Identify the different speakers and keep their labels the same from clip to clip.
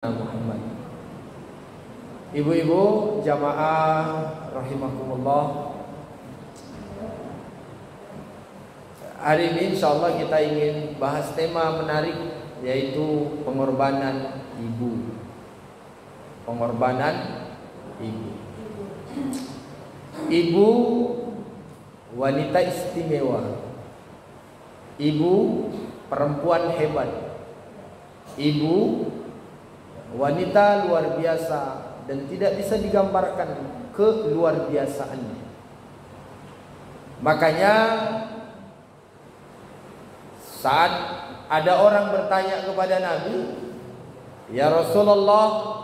Speaker 1: Muhammad. Ibu-ibu jamaah rahimakumullah. Hari ini insyaallah kita ingin bahas tema menarik, yaitu pengorbanan ibu. Pengorbanan ibu. Ibu wanita istimewa. Ibu perempuan hebat. Ibu wanita luar biasa dan tidak bisa digambarkan keluar biasaannya. Makanya saat ada orang bertanya kepada Nabi, "Ya Rasulullah,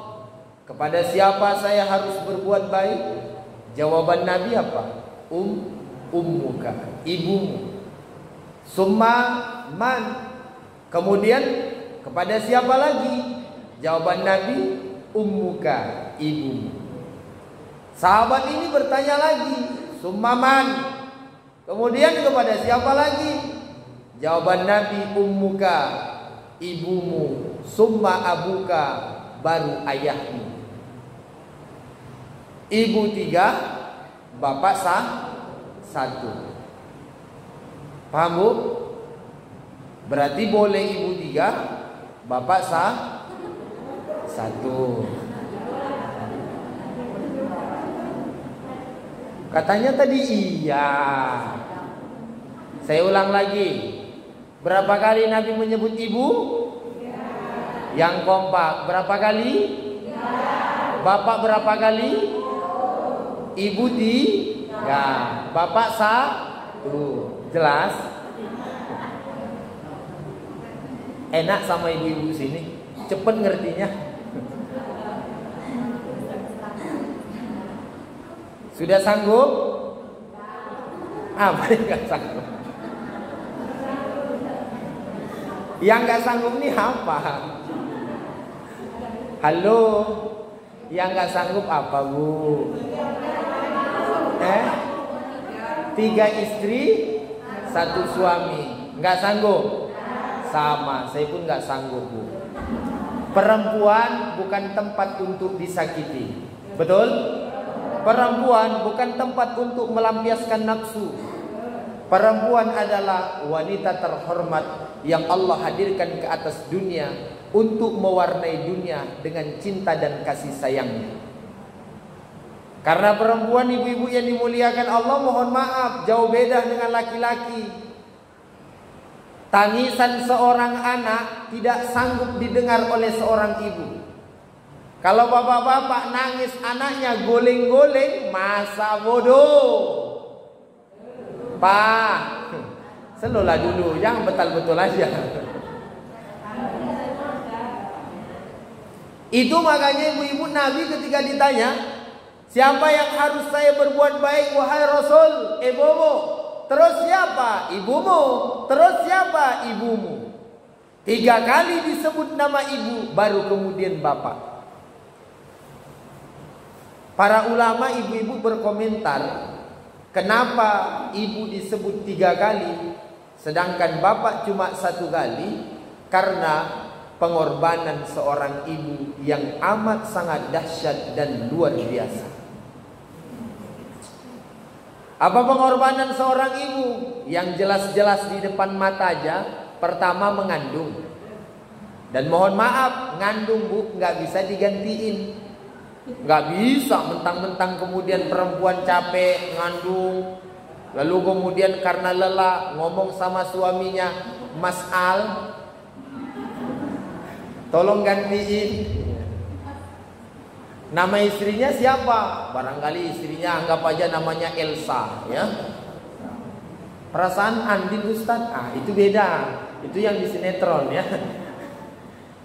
Speaker 1: kepada siapa saya harus berbuat baik?" Jawaban Nabi apa? Ummuka, ibumu. Summa man? Kemudian kepada siapa lagi? Jawaban Nabi, ummuka, ibumu. Sahabat ini bertanya lagi, summaman. Kemudian kepada siapa lagi? Jawaban Nabi, ummuka, ibumu. Summa abuka, baru ayahmu. Ibu 3, bapak satu. Paham bu? Berarti boleh ibu 3, bapak satu. Katanya tadi iya. Saya ulang lagi. Berapa kali Nabi menyebut ibu? Yang kompak. Berapa kali? Bapak berapa kali? Ibu 3, bapak 1. Jelas? Enak sama ibu-ibu sini. Cepet ngertinya. Sudah sanggup? Apa yang gak sanggup? Yang gak sanggup nih apa? Halo? Yang gak sanggup apa bu? 3 istri, 1 suami. Gak sanggup? Sama, saya pun gak sanggup bu. Perempuan bukan tempat untuk disakiti. Betul? Perempuan bukan tempat untuk melampiaskan nafsu. Perempuan adalah wanita terhormat yang Allah hadirkan ke atas dunia untuk mewarnai dunia dengan cinta dan kasih sayangnya. Karena perempuan, ibu-ibu yang dimuliakan Allah, mohon maaf, jauh beda dengan laki-laki. Tangisan seorang anak tidak sanggup didengar oleh seorang ibu. Kalau bapak-bapak nangis anaknya goleng-goleng, masa bodoh. Pak, selolah dulu, jangan betul-betul aja. Itu makanya ibu-ibu Nabi ketika ditanya, siapa yang harus saya berbuat baik wahai Rasul? Ibumu. Terus siapa? Ibumu. Terus siapa? Ibumu. 3 kali disebut nama ibu, baru kemudian bapak. Para ulama ibu-ibu berkomentar, kenapa ibu disebut 3 kali, sedangkan bapak cuma 1 kali? Karena pengorbanan seorang ibu yang amat sangat dahsyat dan luar biasa. Apa pengorbanan seorang ibu? Yang jelas-jelas di depan mata aja. Pertama, mengandung. Dan mohon maaf, ngandung bu, nggak bisa digantiin. Nggak bisa mentang-mentang kemudian perempuan capek ngandung, lalu kemudian karena lelah ngomong sama suaminya, Mas Al, tolong gantiin. Nama istrinya siapa? Barangkali istrinya anggap aja namanya Elsa, ya. Perasaan Andin Ustaz, itu beda. Itu yang di sinetron, ya.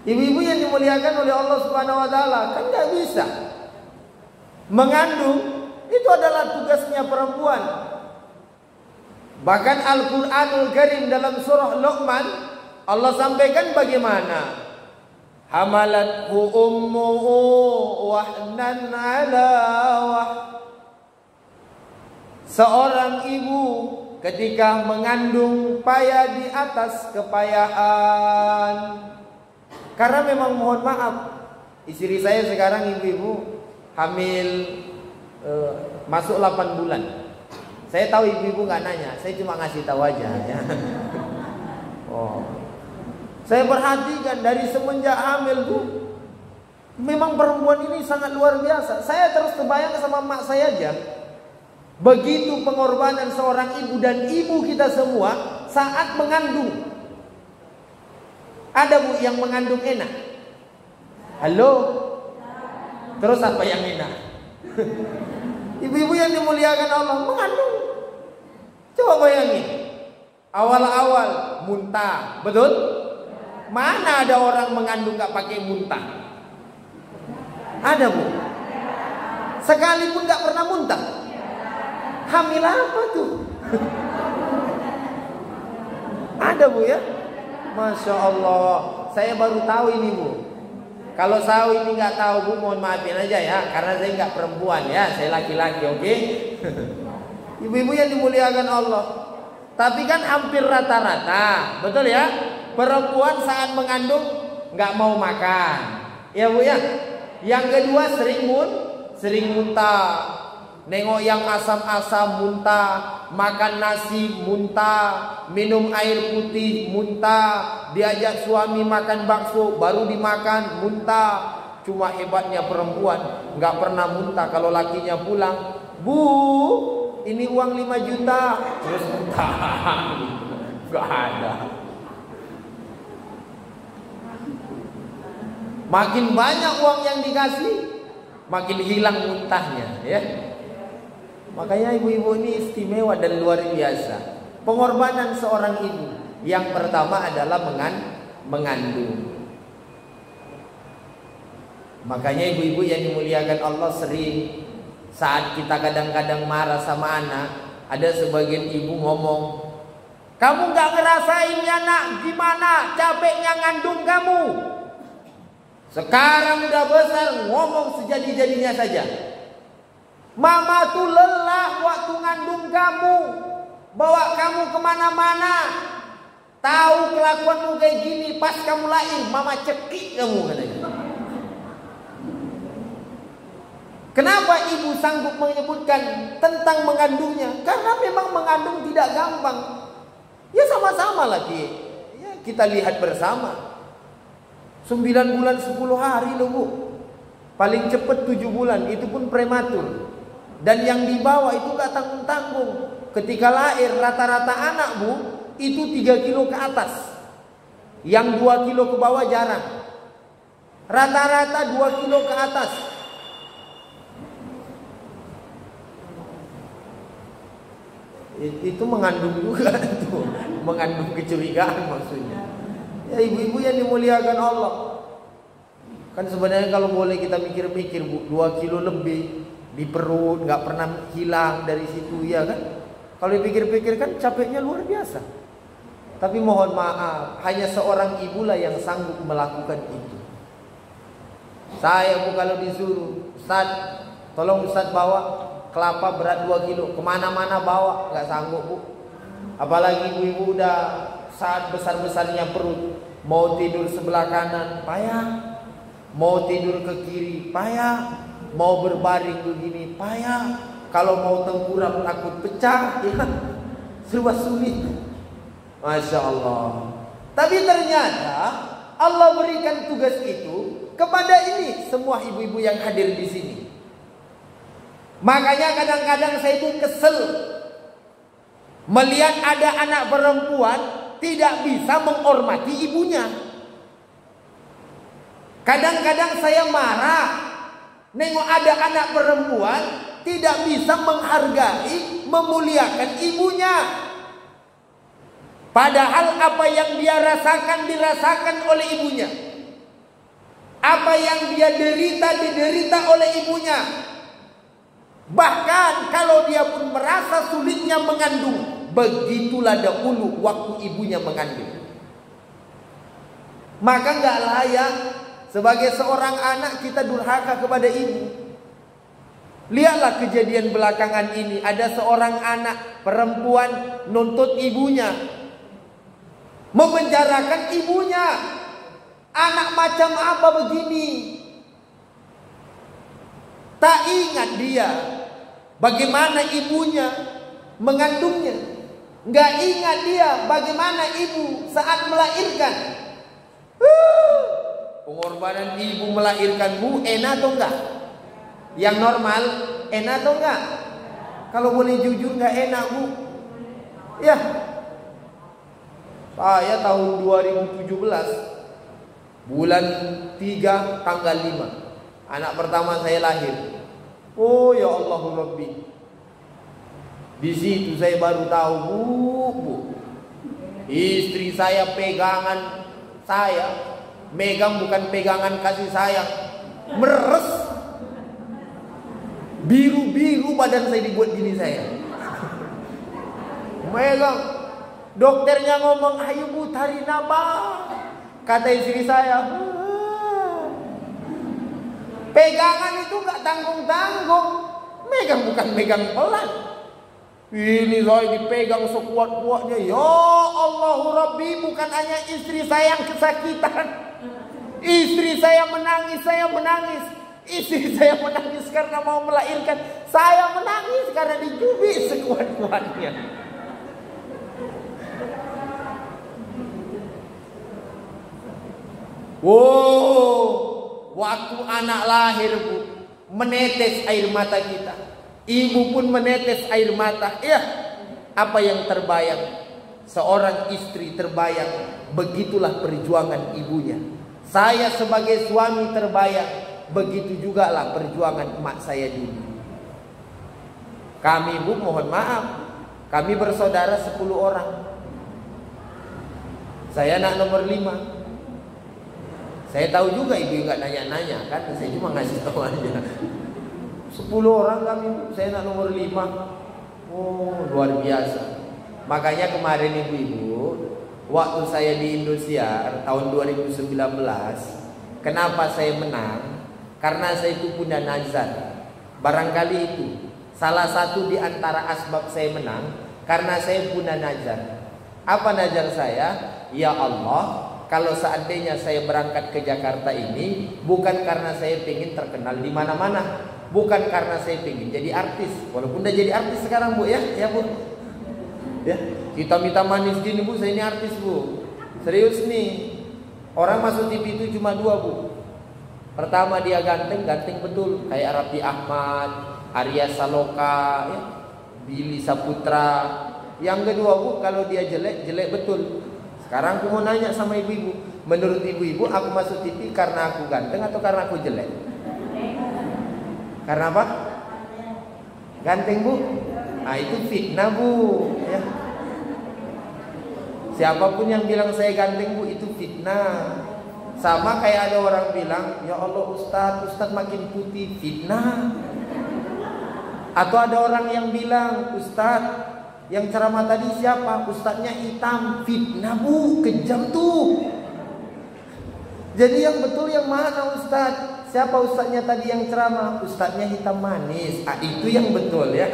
Speaker 1: Ibu-ibu yang dimuliakan oleh Allah Subhanahu wa taala, kan nggak bisa. Mengandung itu adalah tugasnya perempuan. Bahkan Al-Qur'anul Karim dalam surah Luqman, Allah sampaikan bagaimana? Hamalathu ummuhu wahnan ala wah. Seorang ibu ketika mengandung payah di atas kepayahan. Karena memang mohon maaf, Istri saya sekarang ibu-ibu hamil masuk 8 bulan. Saya tahu ibu-ibu nggak nanya, saya cuma ngasih tahu aja ya. Oh. Saya perhatikan dari semenjak hamil tuh, memang perempuan ini sangat luar biasa. Saya terus terbayang sama emak saya aja. Begitu pengorbanan seorang ibu dan ibu kita semua saat mengandung. Ada bu yang mengandung enak? Halo? Terus apa yang enak? Ibu-ibu yang dimuliakan Allah mengandung. Coba bayangin. Awal-awal muntah, betul? Mana ada orang mengandung gak pakai muntah? Ada bu? Sekalipun gak pernah muntah? Hamil apa tuh? Ada bu ya? Masya Allah. Saya baru tahu ini bu. Kalau tahu ini nggak tahu bu, mohon maafin aja ya, karena saya nggak perempuan ya, saya laki-laki, oke? Ibu-ibu yang dimuliakan Allah. Tapi kan hampir rata-rata, betul ya? Perempuan saat mengandung nggak mau makan, ya bu ya. Yang kedua sering muntah. Nengok yang asam-asam muntah, makan nasi muntah, minum air putih muntah, diajak suami makan bakso baru dimakan muntah. Cuma hebatnya perempuan nggak pernah muntah. Kalau lakinya pulang, bu ini uang 5 juta, terus muntah. Nggak ada. Makin banyak uang yang dikasih, makin hilang muntahnya ya. Makanya ibu-ibu ini istimewa dan luar biasa. Pengorbanan seorang ibu yang pertama adalah mengandung. Makanya ibu-ibu yang dimuliakan Allah, sering saat kita kadang-kadang marah sama anak, ada sebagian ibu ngomong, kamu gak ngerasain ya nak gimana capeknya ngandung kamu. Sekarang udah besar ngomong sejadi-jadinya saja. Mama tuh lelah waktu ngandung kamu, bawa kamu kemana-mana, tahu kelakuanmu kayak gini, pas kamu lahir mama cekik kamu katanya. Kenapa ibu sanggup menyebutkan tentang mengandungnya? Karena memang mengandung tidak gampang. Ya sama-sama lagi ya, kita lihat bersama. 9 bulan 10 hari loh bu, paling cepat 7 bulan, itu pun prematur. Dan yang dibawa itu gak tanggung-tanggung. Ketika lahir rata-rata anak bu, itu 3 kilo ke atas. Yang 2 kilo ke bawah jarang. Rata-rata 2 kilo ke atas. Itu mengandung juga tuh. Mengandung kecurigaan maksudnya. Ya ibu-ibu yang dimuliakan Allah. Kan sebenarnya kalau boleh kita mikir-mikir bu, 2 kilo lebih di perut, nggak pernah hilang dari situ ya kan. Kalau dipikir-pikir kan capeknya luar biasa. Tapi mohon maaf, hanya seorang ibulah yang sanggup melakukan itu. Saya bu kalau disuruh, Ustaz, tolong Ustaz bawa kelapa berat 2 kilo, kemana-mana bawa, nggak sanggup bu. Apalagi ibu-ibu udah saat besar-besarnya perut, mau tidur sebelah kanan payah, mau tidur ke kiri payah, mau berbaring begini payah, kalau mau tengkurap takut pecah ya, serba sulit. Masya Allah. Tapi ternyata Allah berikan tugas itu kepada ini semua ibu-ibu yang hadir di sini. Makanya kadang-kadang saya itu kesel melihat ada anak perempuan tidak bisa menghormati ibunya. Kadang-kadang saya marah nengok ada anak perempuan tidak bisa menghargai, memuliakan ibunya. Padahal apa yang dia rasakan dirasakan oleh ibunya. Apa yang dia derita diderita oleh ibunya. Bahkan kalau dia pun merasa sulitnya mengandung, begitulah dahulu waktu ibunya mengandung. Maka nggak layak sebagai seorang anak kita durhaka kepada ibu. Lihatlah kejadian belakangan ini, ada seorang anak perempuan nuntut ibunya, memenjarakan ibunya. Anak macam apa begini? ingat dia bagaimana ibunya mengandungnya. Nggak ingat dia bagaimana ibu saat melahirkan. Pengorbanan ibu melahirkanmu enak atau enggak? Yang normal enak atau enggak? Kalau boleh jujur nggak enak, Bu. Ya. Saya tahun 2017 bulan 3 tanggal 5 anak pertama saya lahir. Oh ya Allahu Rabbi. Di situ saya baru tahu, Bu. Istri saya pegangan saya. Megang bukan pegangan kasih sayang. Meres. Biru-biru badan saya dibuat gini saya. Megang. Dokternya ngomong, ayo Bu tarik nafas. Kata istri saya, pegangan itu gak tanggung-tanggung. Megang bukan megang pelan. Ini saya dipegang sekuat-kuatnya. Ya Allahu Rabbi, bukan hanya istri saya yang kesakitan. Istri saya menangis, saya menangis. Istri saya menangis karena mau melahirkan. Saya menangis karena dicubit sekuat-kuatnya. Wow, waktu anak lahir, Bu, menetes air mata kita. Ibu pun menetes air mata. Ya, apa yang terbayang? Seorang istri terbayang. Begitulah perjuangan ibunya. Saya sebagai suami terbayang. Begitu juga lah perjuangan emak saya dulu. Kami, Bu, mohon maaf, kami bersaudara 10 orang. Saya anak nomor 5. Saya tahu juga ibu nggak nanya-nanya kan, saya cuma ngasih tahu aja. 10 orang kami, saya anak nomor 5. Oh, luar biasa. Makanya kemarin ibu-ibu, waktu saya di Indosiar tahun 2019, kenapa saya menang? Karena saya itu punya nazar. Barangkali itu salah satu di antara asbab saya menang, karena saya punya nazar. Apa nazar saya? Ya Allah, kalau seandainya saya berangkat ke Jakarta ini, bukan karena saya pengen terkenal di mana-mana, bukan karena saya pengen jadi artis, walaupun udah jadi artis sekarang, Bu, ya Bu. Ya, hitam-hitam manis gini, Bu, saya ini artis, Bu. Serius nih. Orang masuk TV itu cuma 2, Bu. Pertama dia ganteng betul, kayak Raffi Ahmad, Arya Saloka, ya, Billy Saputra. Yang kedua, Bu, kalau dia jelek betul. Sekarang aku mau nanya sama ibu-ibu, menurut ibu-ibu aku masuk TV karena aku ganteng atau karena aku jelek? Karena apa? Ganteng, Bu? Nah, itu fitnah, Bu, ya. Siapapun yang bilang saya ganteng, Bu, itu fitnah. Sama kayak ada orang bilang, ya Allah Ustadz makin putih, fitnah. Atau ada orang yang bilang, Ustadz, yang ceramah tadi siapa? Ustadznya hitam, fitnah, Bu, kejam tuh. Jadi yang betul yang mana, Ustadz? Siapa ustadznya tadi yang ceramah? Ustadznya hitam manis. Itu yang betul, ya.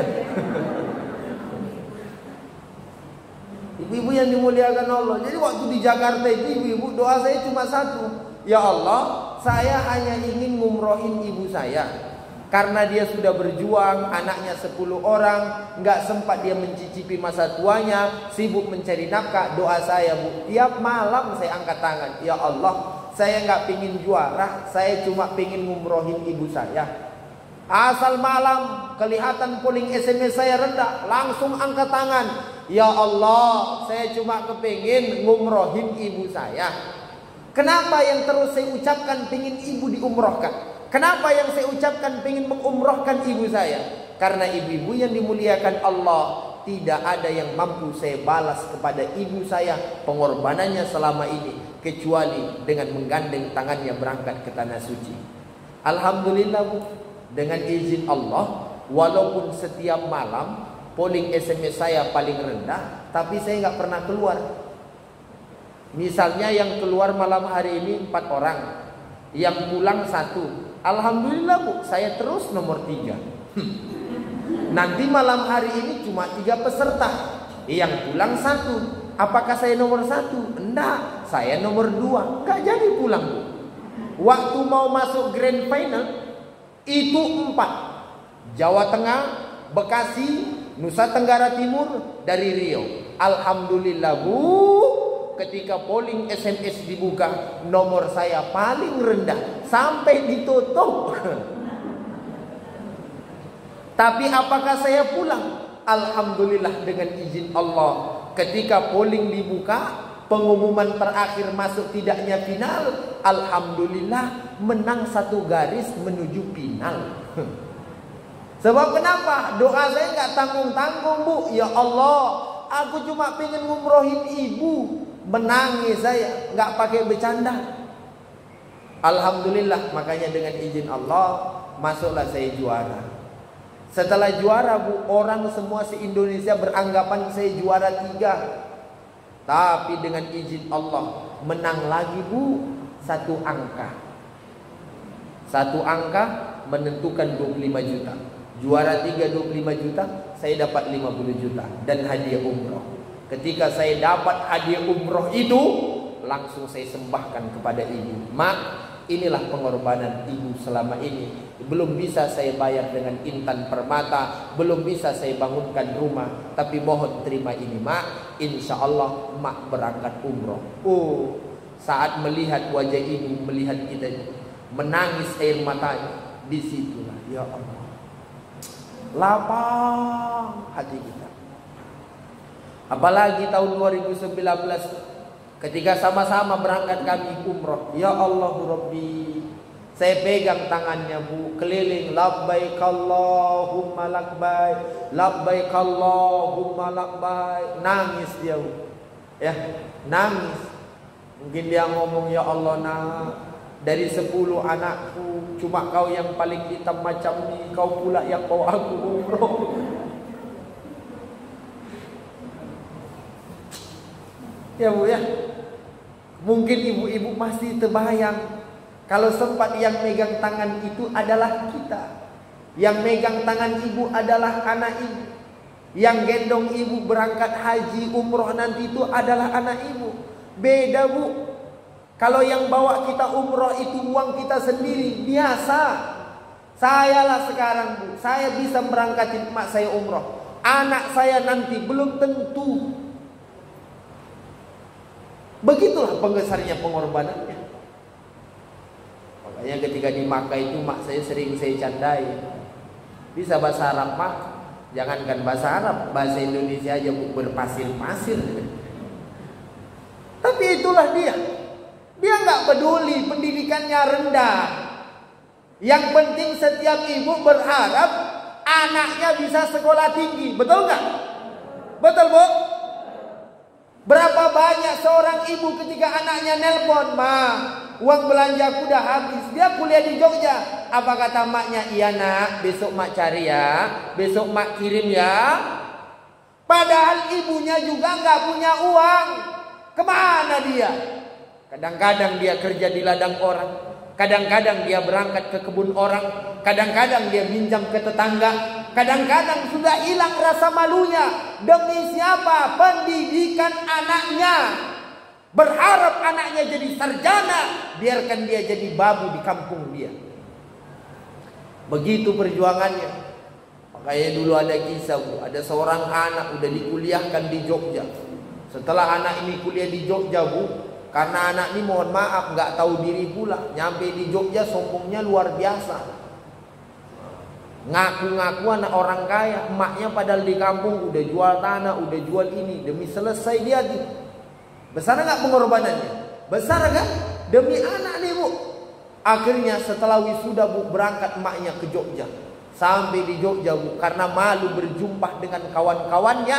Speaker 1: Ibu-ibu yang dimuliakan Allah. Jadi waktu di Jakarta itu ibu-ibu doa saya cuma satu. Ya Allah, saya hanya ingin ngumrohin ibu saya. Karena dia sudah berjuang, anaknya 10 orang, nggak sempat dia mencicipi masa tuanya, sibuk mencari nafkah. Doa saya, Bu, tiap malam saya angkat tangan. Ya Allah, saya nggak pingin juara, saya cuma pingin ngumrohin ibu saya. Asal malam kelihatan polling SMS saya rendah, langsung angkat tangan. Ya Allah, saya cuma kepingin ngumrohin ibu saya. Kenapa yang terus saya ucapkan pingin ibu diumrohkan? Kenapa yang saya ucapkan ingin mengumrohkan ibu saya? Karena ibu-ibu yang dimuliakan Allah, tidak ada yang mampu saya balas kepada ibu saya pengorbanannya selama ini, kecuali dengan menggandeng tangannya berangkat ke tanah suci. Alhamdulillah, Bu, dengan izin Allah, walaupun setiap malam polling SMS saya paling rendah, tapi saya nggak pernah keluar. Misalnya yang keluar malam hari ini 4 orang, yang pulang 1. Alhamdulillah, Bu, saya terus nomor 3. Nanti malam hari ini cuma 3 peserta, yang pulang 1. Apakah saya nomor 1? Enggak, saya nomor 2. Enggak jadi pulang, Bu. Waktu mau masuk grand final itu 4. Jawa Tengah, Bekasi, Nusa Tenggara Timur, dari Riau. Alhamdulillah Bu, ketika polling SMS dibuka, nomor saya paling rendah sampai ditutup. Tapi apakah saya pulang? Alhamdulillah dengan izin Allah. Ketika polling dibuka, pengumuman terakhir masuk tidaknya final, alhamdulillah menang 1 garis menuju final. Sebab kenapa? Doa saya nggak tanggung-tanggung Bu. Ya Allah, aku cuma pengen ngumrohin ibu. Menangis saya, nggak pakai bercanda. Alhamdulillah, makanya dengan izin Allah masuklah saya juara. Setelah juara Bu, orang semua se-Indonesia beranggapan saya juara 3. Tapi dengan izin Allah menang lagi Bu, 1 angka. 1 angka menentukan 25 juta. Juara 3 25 juta, saya dapat 50 juta dan hadiah umroh. Ketika saya dapat hadiah umroh itu, langsung saya sembahkan kepada ibu. Mak, inilah pengorbanan ibu selama ini. Belum bisa saya bayar dengan intan permata, belum bisa saya bangunkan rumah, tapi mohon terima ini Mak. Insya Allah Mak berangkat umroh. Oh, saat melihat wajah ibu, melihat kita menangis air matanya, disitulah ya Allah, lapang hati kita. Apalagi tahun 2019 ketika sama-sama berangkat kami umroh. Ya Allah Rabbi, saya pegang tangannya Bu, keliling labbaik Allahumma labbaik, labbaik Allahumma labbaik. Nangis dia Bu, ya nangis. Mungkin dia ngomong, ya Allah nak, dari 10 anakku cuma kau yang paling hitam macam ni, kau pula yang bawa aku umroh. Ya Bu ya, mungkin ibu-ibu masih terbayang kalau sempat yang megang tangan itu adalah kita. Yang megang tangan ibu adalah anak ibu. Yang gendong ibu berangkat haji umroh nanti itu adalah anak ibu. Beda Bu. Kalau yang bawa kita umroh itu uang kita sendiri, biasa. Saya lah sekarang Bu, saya bisa berangkatin emak saya umroh. Anak saya nanti belum tentu. Begitulah besarnya pengorbanannya. Makanya ketika di Makkah itu mak saya sering saya candai. Bisa bahasa Arab Mak? Jangankan bahasa Arab, bahasa Indonesia aja berpasir-pasir. Tapi itulah dia. Dia nggak peduli pendidikannya rendah. Yang penting setiap ibu berharap anaknya bisa sekolah tinggi. Betul nggak? Betul Bu? Berapa banyak seorang ibu ketika anaknya nelpon, Ma, uang belanjaku udah habis. Dia kuliah di Jogja. Apa kata maknya? Iya nak, besok mak cari ya, besok mak kirim ya. Padahal ibunya juga nggak punya uang. Kemana dia? Kadang-kadang dia kerja di ladang orang, kadang-kadang dia berangkat ke kebun orang, kadang-kadang dia minjam ke tetangga. Kadang-kadang sudah hilang rasa malunya. Demi siapa? Pendidikan anaknya. Berharap anaknya jadi sarjana, biarkan dia jadi babu di kampung dia. Begitu perjuangannya. Makanya dulu ada kisah Bu, ada seorang anak udah dikuliahkan di Jogja. Setelah anak ini kuliah di Jogja Bu, karena anak ini mohon maaf nggak tahu diri pula, nyampe di Jogja sombongnya luar biasa. Ngaku-ngaku anak orang kaya, emaknya padahal di kampung udah jual tanah, udah jual ini, demi selesai dia gitu. Besar nggak pengorbanannya? Besar kan? Demi anak nih Bu. Akhirnya setelah wisuda Bu, berangkat emaknya ke Jogja. Sampai di Jogja Bu, karena malu berjumpa dengan kawan-kawannya,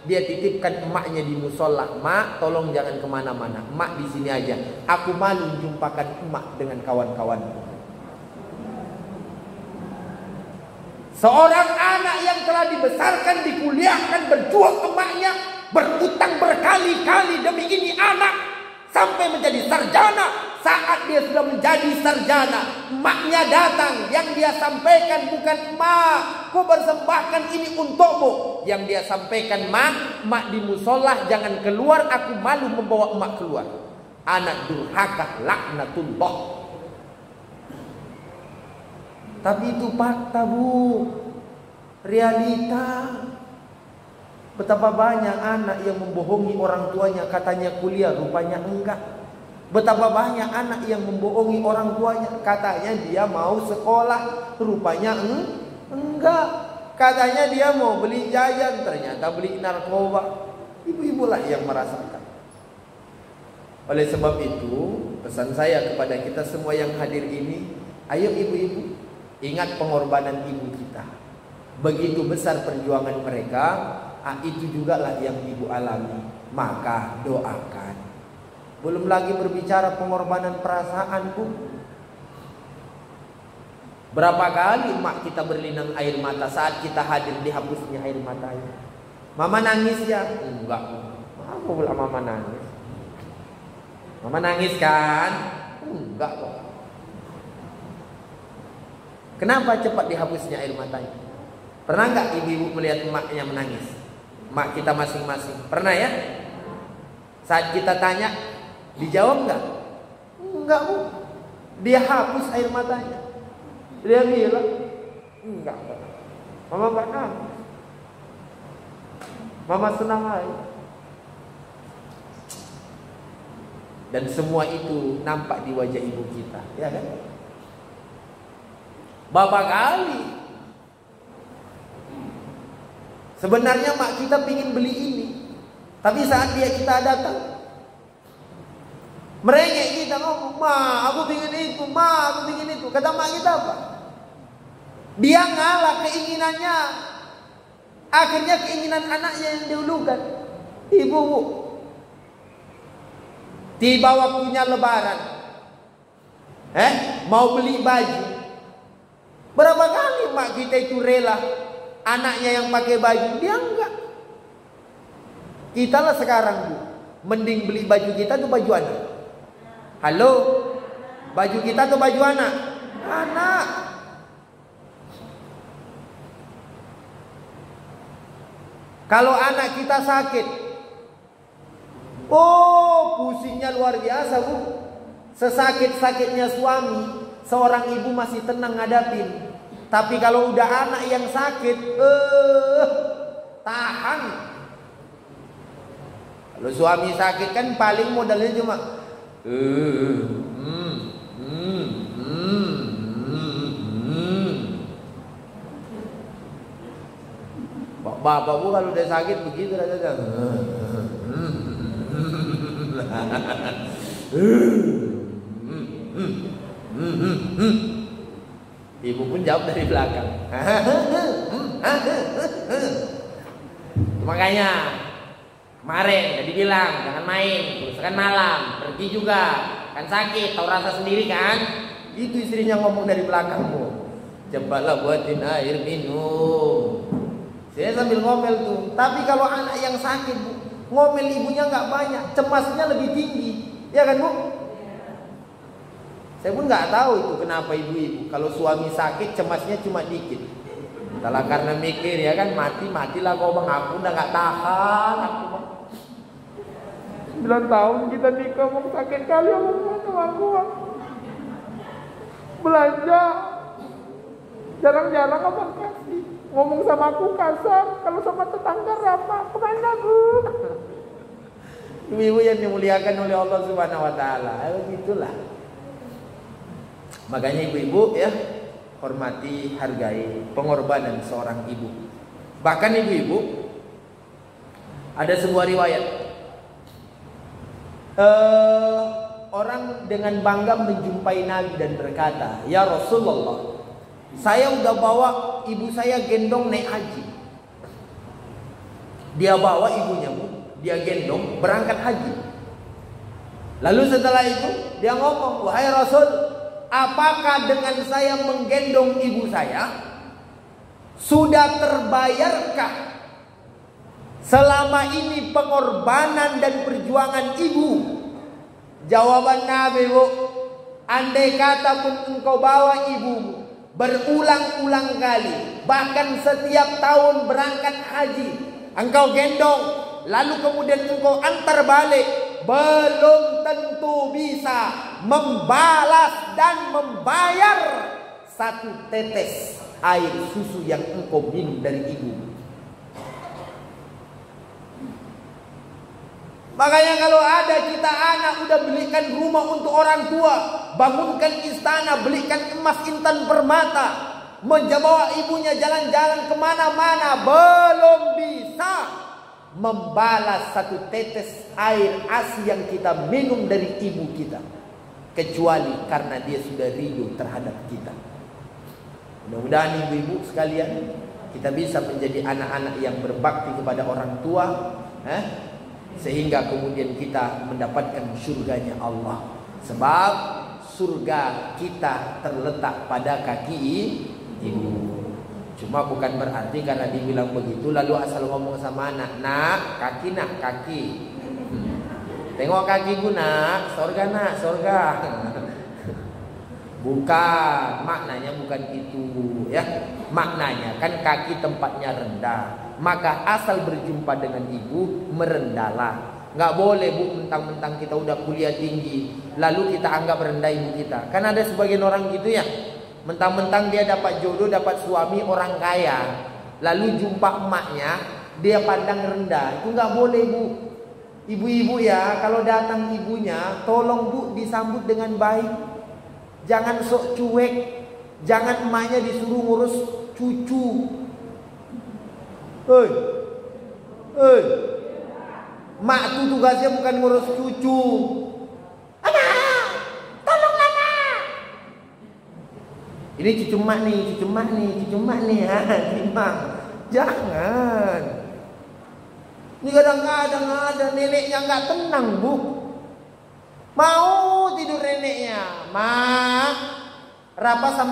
Speaker 1: dia titipkan emaknya di musola. Mak, tolong jangan kemana-mana, emak di sini aja. Aku malu jumpakan emak dengan kawan-kawanku. Seorang anak yang telah dibesarkan, dikuliahkan, berjuang emaknya, berutang berkali-kali demi ini anak, sampai menjadi sarjana. Saat dia sudah menjadi sarjana, emaknya datang. Yang dia sampaikan bukan, "Mak, ku persembahkan ini untukmu." Yang dia sampaikan, "Mak di musola jangan keluar, aku malu membawa emak keluar." Anak durhaka, laknatullah. Tapi itu fakta Bu. realita. Betapa banyak anak yang membohongi orang tuanya, katanya kuliah, rupanya enggak. Betapa banyak anak yang membohongi orang tuanya, katanya dia mau sekolah, rupanya enggak. Katanya dia mau beli jajan, ternyata beli narkoba. Ibu-ibu lah yang merasakan. Oleh sebab itu, pesan saya kepada kita semua yang hadir ini, ayo ibu-ibu, ingat pengorbanan ibu kita. Begitu besar perjuangan mereka, itu juga lah yang ibu alami. Maka doakan. Belum lagi berbicara pengorbanan perasaanku. Berapa kali mak kita berlinang air mata saat kita hadir, dihapusnya air matanya. Mama nangis ya? Enggak. Apa pula mama nangis? Mama nangis kan? Enggak kok. Kenapa cepat dihapusnya air matanya? Pernah enggak ibu-ibu melihat emaknya menangis? Mak kita masing-masing. Pernah ya? Saat kita tanya, dijawab enggak? Enggak, Bu. Dia hapus air matanya. Dia bilang, enggak. Mama enggak nangis. Mama senang aja. Dan semua itu nampak di wajah ibu kita, ya kan? Berapa kali sebenarnya mak kita pingin beli ini, tapi saat kita datang, merengek kita ngomong, "Ma, aku pingin itu, ma, aku pingin itu." Kata mak kita apa? Dia ngalah keinginannya. Akhirnya keinginan anaknya yang dihulukan. Ibu, tiba waktunya lebaran, mau beli baju. Berapa kali mak kita itu rela anaknya yang pakai baju, dia enggak. Kita lah sekarang, Bu, mending beli baju kita tuh baju anak. Halo, baju kita tuh baju anak. Anak. Kalau anak kita sakit, pusingnya luar biasa, Bu. Sesakit-sakitnya suami, seorang ibu masih tenang ngadapin. Tapi kalau udah anak yang sakit, tahan. Kalau suami sakit kan paling modalnya cuma Bapak Bu kalau udah sakit begitu aja. Ibu pun jawab dari belakang. Makanya kemarin jadi bilang jangan main, terus kan malam pergi juga, kan sakit, tahu rasa sendiri kan? Itu istrinya ngomong dari belakangmu. Cepatlah buatin air minum. Saya sambil ngomel tuh. Tapi kalau anak yang sakit, Bu, ngomel ibunya nggak banyak, cemasnya lebih tinggi, ya kan, Bu? Saya pun nggak tahu itu kenapa ibu-ibu kalau suami sakit cemasnya cuma dikit. Entahlah karena mikir ya kan, matilah kau bang, aku udah nggak tahan, aku bang. 9 tahun kita nikah, mau sakit kali aku bang. Belanja jarang-jarang abang kasih. Ngomong sama aku kasar, kalau sama tetangga ramah. Kemana, Bu? Ibu-ibu yang dimuliakan oleh Allah Subhanahu wa taala. Begitulah. Makanya ibu-ibu ya, hormati, hargai pengorbanan seorang ibu. Bahkan ibu-ibu, ada sebuah riwayat, orang dengan bangga menjumpai Nabi dan berkata, "Ya Rasulullah, saya udah bawa ibu saya gendong naik haji." Dia bawa ibunya, Bu, dia gendong berangkat haji. Lalu setelah itu dia ngomong, "Wahai Rasul, apakah dengan saya menggendong ibu saya sudah terbayarkah selama ini pengorbanan dan perjuangan ibu?" Jawaban Nabi, Bu, andai kata pun engkau bawa ibumu berulang-ulang kali, bahkan setiap tahun berangkat haji, engkau gendong, lalu kemudian engkau antar balik, belum tentu bisa membalas dan membayar satu tetes air susu yang engkau minum dari ibu. Makanya kalau ada kita anak udah belikan rumah untuk orang tua, bangunkan istana, belikan emas intan permata, menjawa ibunya jalan-jalan kemana-mana, belum bisa membalas satu tetes air ASI yang kita minum dari ibu kita, kecuali karena dia sudah ridho terhadap kita. Mudah-mudahan ibu-ibu sekalian, kita bisa menjadi anak-anak yang berbakti kepada orang tua, sehingga kemudian kita mendapatkan surganya Allah. Sebab surga kita terletak pada kaki ibu. Cuma bukan berarti karena dibilang begitu lalu asal ngomong sama anak, nak kaki, nak kaki, tengok kakiku nak, surga nak, surga. Bukan, maknanya bukan itu ya. Maknanya kan kaki tempatnya rendah, maka asal berjumpa dengan ibu merendahlah. Nggak boleh bu, mentang-mentang kita udah kuliah tinggi lalu kita anggap rendah ibu kita. Kan ada sebagian orang gitu ya, mentang-mentang dia dapat jodoh, dapat suami orang kaya, lalu jumpa emaknya dia pandang rendah. Itu nggak boleh bu. Ibu-ibu ya, kalau datang ibunya tolong bu disambut dengan baik. Jangan sok cuek. Jangan emaknya disuruh ngurus cucu. Mak tuh tugasnya bukan ngurus cucu. Anak, tolonglah nak. Ini cucu mak nih, cucu mak nih, cucu mak nih. Timbang. Jangan. Ini kadang-kadang ada neneknya nggak tenang bu. Mau tidur neneknya, mak, rapat sama